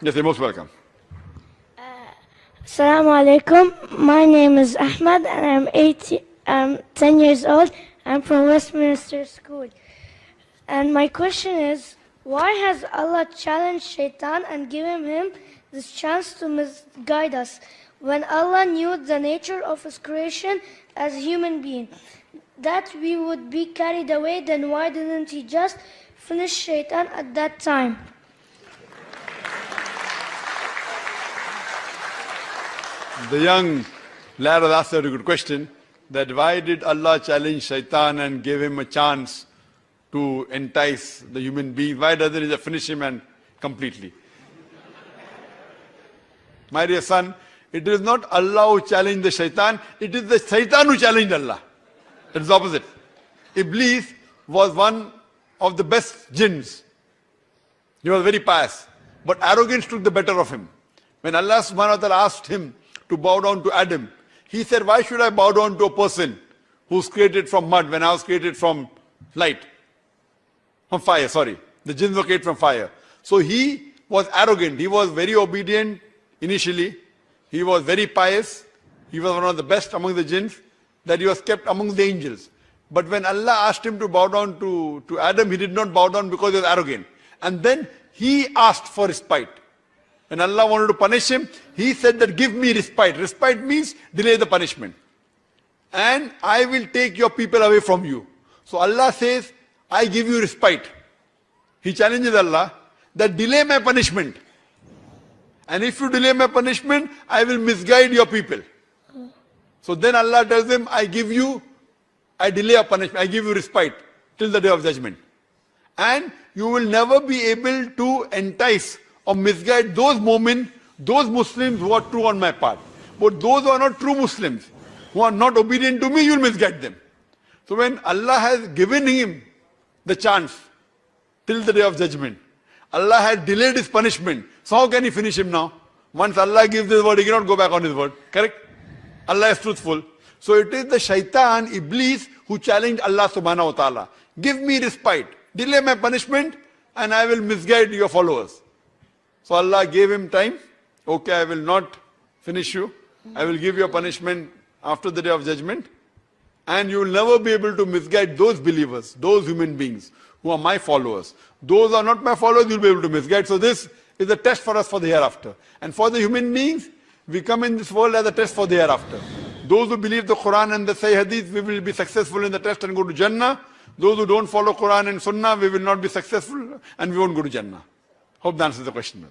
Yes, you're most welcome. Assalamu alaikum. My name is Ahmad and I'm 10 years old. I'm from Westminster School. And my question is, why has Allah challenged Shaitan and given him this chance to misguide us when Allah knew the nature of his creation as a human being? That we would be carried away, then why didn't he just finish Shaitan at that time? The young lad has asked a very good question, that why did Allah challenge Shaitan and give him a chance to entice the human being? Why doesn't he just finish him and completely? My dear son, it is not Allah who challenged the Shaitan, it is the Shaitan who challenged Allah. It is the opposite. Iblis was one of the best jinns. He was very pious, but arrogance took the better of him. When Allah subhanahu wa ta'ala asked him to bow down to Adam, he said, why should I bow down to a person who's created from mud when I was created from light? From fire, sorry. The jinns were created from fire. So he was arrogant. He was very obedient initially. He was very pious. He was one of the best among the jinns, that he was kept among the angels. But when Allah asked him to bow down to Adam, he did not bow down because he was arrogant. And then he asked for respite. When Allah wanted to punish him, he said that give me respite. Respite means delay the punishment. And I will take your people away from you. So Allah says, I give you respite. He challenges Allah that delay my punishment. And if you delay my punishment, I will misguide your people. So then Allah tells him, I delay your punishment, I give you respite till the day of judgment. And you will never be able to entice or misguide those moments, those Muslims who are true on my part. But those who are not true Muslims, who are not obedient to me, you will misguide them. So when Allah has given him the chance till the day of judgment, Allah has delayed his punishment. So how can he finish him now? Once Allah gives his word, he cannot go back on his word. Correct? Allah is truthful. So it is the Shaitan, Iblis, who challenged Allah subhanahu wa ta'ala. Give me respite. Delay my punishment and I will misguide your followers. So Allah gave him time. Okay, I will not finish you. I will give you a punishment after the day of judgment. And you will never be able to misguide those believers, those human beings who are my followers. Those who are not my followers, you will be able to misguide. So this is a test for us for the hereafter. And for the human beings, we come in this world as a test for the hereafter. Those who believe the Quran and the Sahih Hadith, we will be successful in the test and go to Jannah. Those who don't follow Quran and Sunnah, we will not be successful and we won't go to Jannah. Hope that answers the question.